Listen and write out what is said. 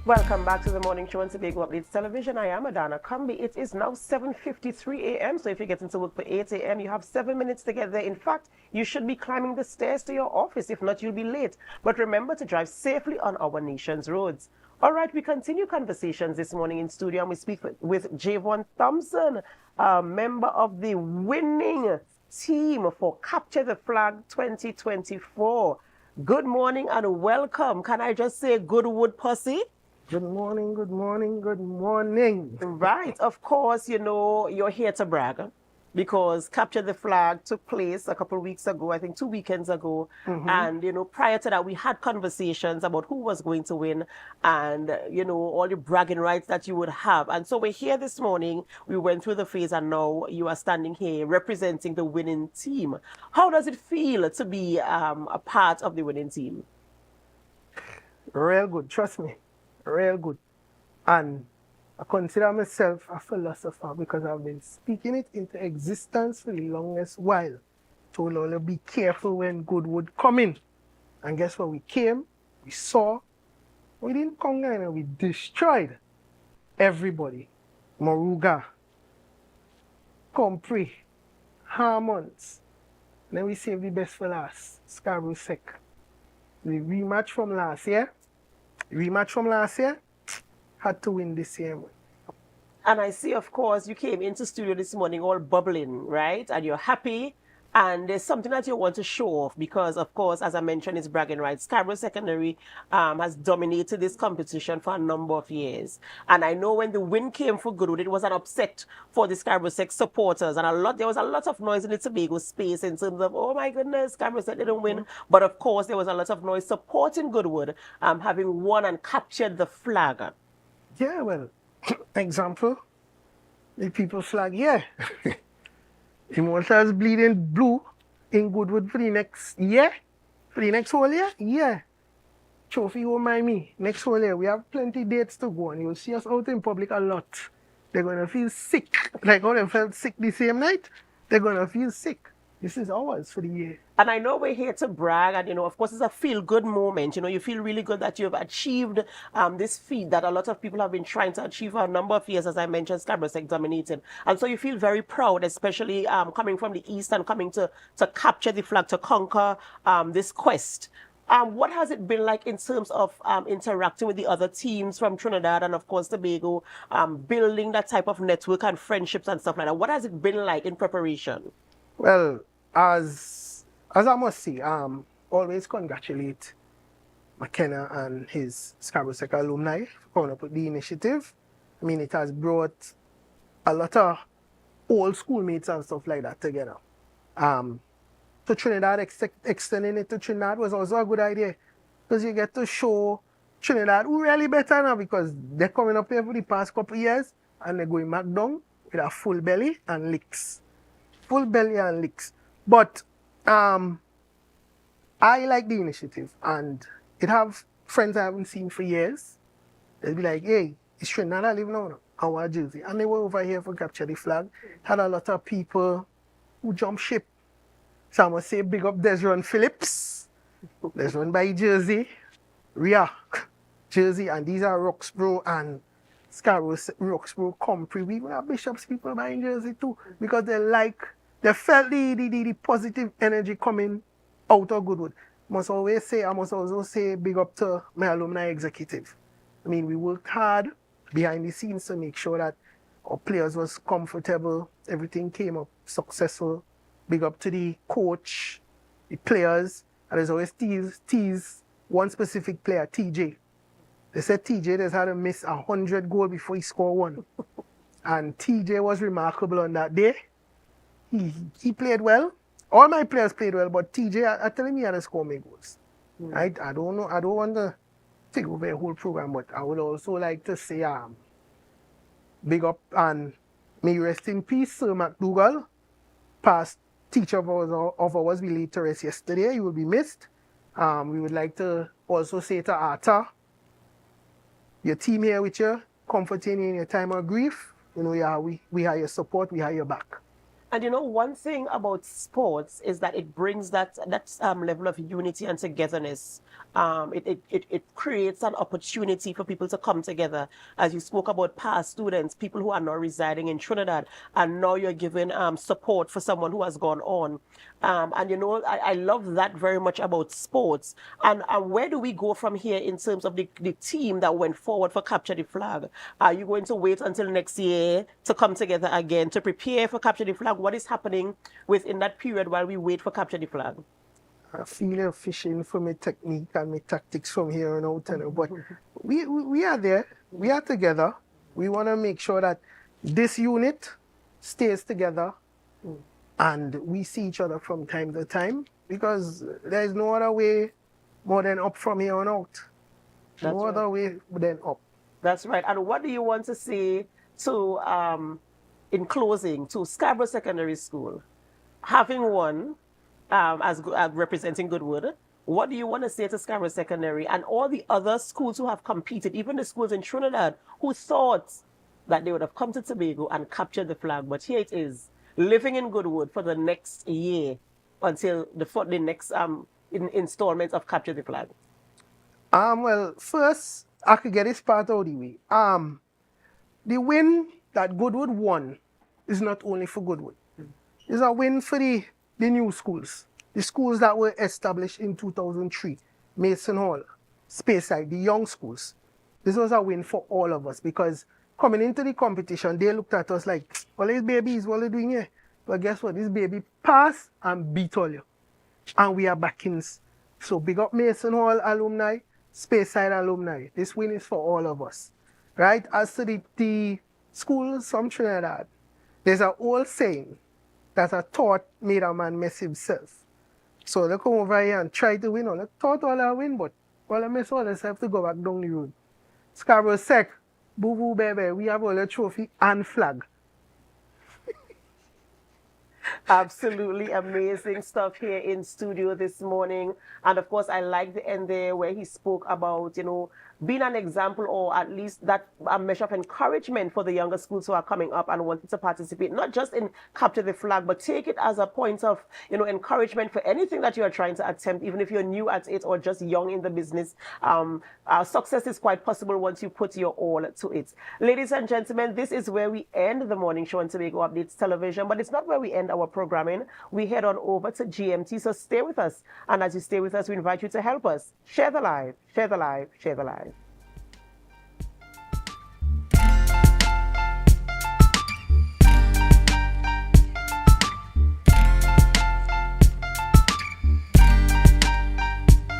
Welcome back to the morning show on Tobago Updates Television. I am Adanna Combie. It is now 7:53 a.m. So if you get into work for 8 a.m., you have 7 minutes to get there. In fact, you should be climbing the stairs to your office. If not, you'll be late. But remember to drive safely on our nation's roads. All right, we continue conversations this morning in studio, and we speak with Javon Thompson, a member of the winning team for Capture the Flag 2024. Good morning and welcome. Can I just say Goodwood Pussy? Good morning, good morning, good morning. Right. Of course, you know, you're here to brag because Capture the Flag took place a couple of weeks ago, I think 2 weekends ago. And, you know, prior to that, we had conversations about who was going to win and, you know, all the bragging rights that you would have. And so we're here this morning. We went through the phase and now you are standing here representing the winning team. How does it feel to be a part of the winning team? Real good, trust me. Real good. And I consider myself a philosopher because I've been speaking it into existence for the longest while. Told all to be careful when good would come in. And guess what? We came, we saw, we didn't conquer and we destroyed everybody. Moruga, Compre, Harmons. And then we saved the best for last, Scarborough Sec. The rematch from last year. Had to win this year. And I see, of course, you came into studio this morning all bubbling, right? And you're happy. And there's something that you want to show off because, of course, as I mentioned, it's bragging rights. Scarborough Secondary has dominated this competition for a number of years. And I know when the win came for Goodwood, it was an upset for the Scarborough Sec supporters. And there was a lot of noise in the Tobago space in terms of, oh my goodness, Scarborough Sec didn't win. But of course, there was a lot of noise supporting Goodwood, having won and captured the flag. Yeah, well, example, the people's flag, yeah. Immortals bleeding blue in Goodwood for the next year, for the next whole year, yeah. Trophy won't mind me, next whole year. We have plenty dates to go and you'll see us out in public a lot. They're going to feel sick, like how they felt sick the same night, they're going to feel sick. This is ours for the year. And I know we're here to brag, and, you know, of course, it's a feel-good moment. You know, you feel really good that you've achieved this feat that a lot of people have been trying to achieve for a number of years, as I mentioned, Scarborough Sec dominated. And so you feel very proud, especially coming from the East and coming to capture the flag, to conquer this quest. What has it been like in terms of interacting with the other teams from Trinidad and, of course, Tobago, building that type of network and friendships and stuff like that? What has it been like in preparation? Well, as I must say, always congratulate McKenna and his Scarborough Sec alumni for coming up with the initiative. I mean, it has brought a lot of old schoolmates and stuff like that together. To Trinidad, extending it to Trinidad was also a good idea because you get to show Trinidad who really better now because they're coming up here for the past couple of years and they're going back down with a full belly and licks. Full belly and licks. But I like the initiative and it have friends I haven't seen for years. They'll be like, hey, it's Trinidad I live now, our Jersey. And they were over here for Capture the Flag. Had a lot of people who jumped ship. So I must say big up Desron Phillips. Desron by Jersey. Ria, Jersey, and these are Roxborough and Scarborough, Roxborough, Compre. We even have Bishop's people by Jersey too because they felt the positive energy coming out of Goodwood. I must also say big up to my alumni executive. I mean, we worked hard behind the scenes to make sure that our players was comfortable, everything came up successful. Big up to the coach, the players, and there's always tease one specific player, TJ. They said TJ just had to miss 100 goals before he scored one. And TJ was remarkable on that day. He played well. All my players played well, but TJ, I telling me, he had to score more goals. Right? I don't know. I don't want to take over a whole program, but I would also like to say, big up and may you rest in peace, Sir McDougall, past teacher of ours. We laid to rest yesterday. You will be missed. We would like to also say to Arta, your team here with you, comforting you in your time of grief. You know, yeah, we have your support, we have your back. And you know, one thing about sports is that it brings that level of unity and togetherness. It creates an opportunity for people to come together. As you spoke about past students, people who are now residing in Trinidad, and now you're giving support for someone who has gone on. And you know, I love that very much about sports. And where do we go from here in terms of the team that went forward for Capture the Flag? Are you going to wait until next year to come together again to prepare for Capture the Flag? What is happening within that period while we wait for Capture the Flag? I feel you're fishing for my technique and my tactics from here on out, but we are there. We are together. We want to make sure that this unit stays together and we see each other from time to time, because there is no other way more than up from here on out. No other way than up. That's right. And what do you want to say to, in closing, to Scarborough Secondary School, having won as representing Goodwood? What do you want to say to Scarborough Secondary and all the other schools who have competed, even the schools in Trinidad who thought that they would have come to Tobago and captured the flag, but here it is, living in Goodwood for the next year until the next installment of Capture the Flag? Well, first, I could get this part out of the way. The win that Goodwood won is not only for Goodwood. It's a win for the new schools. The schools that were established in 2003. Mason Hall, Speyside, the young schools. This was a win for all of us, because coming into the competition, they looked at us like, well, these babies, what are they doing here? But guess what? This baby passed and beat all you. And we are backings. So big up Mason Hall alumni, Speyside alumni. This win is for all of us. Right? As to the schools from Trinidad, there's an old saying that a thought made a man mess himself. So they come over here and try to win. They thought all I win, but all I mess all themselves to go back down the road. Scarborough Sec, boo boo baby, we have all the trophy and flag. Absolutely amazing stuff here in studio this morning. And of course, I like the end there where he spoke about, you know, being an example, or at least that a measure of encouragement for the younger schools who are coming up and wanting to participate, not just in Capture the Flag, but take it as a point of, you know, encouragement for anything that you are trying to attempt, even if you're new at it or just young in the business. Success is quite possible once you put your all to it. Ladies and gentlemen, this is where we end the morning show on Tobago Updates Television, but it's not where we end our programming. We head on over to GMT, so stay with us. And as you stay with us, we invite you to help us share the live, share the live, share the live.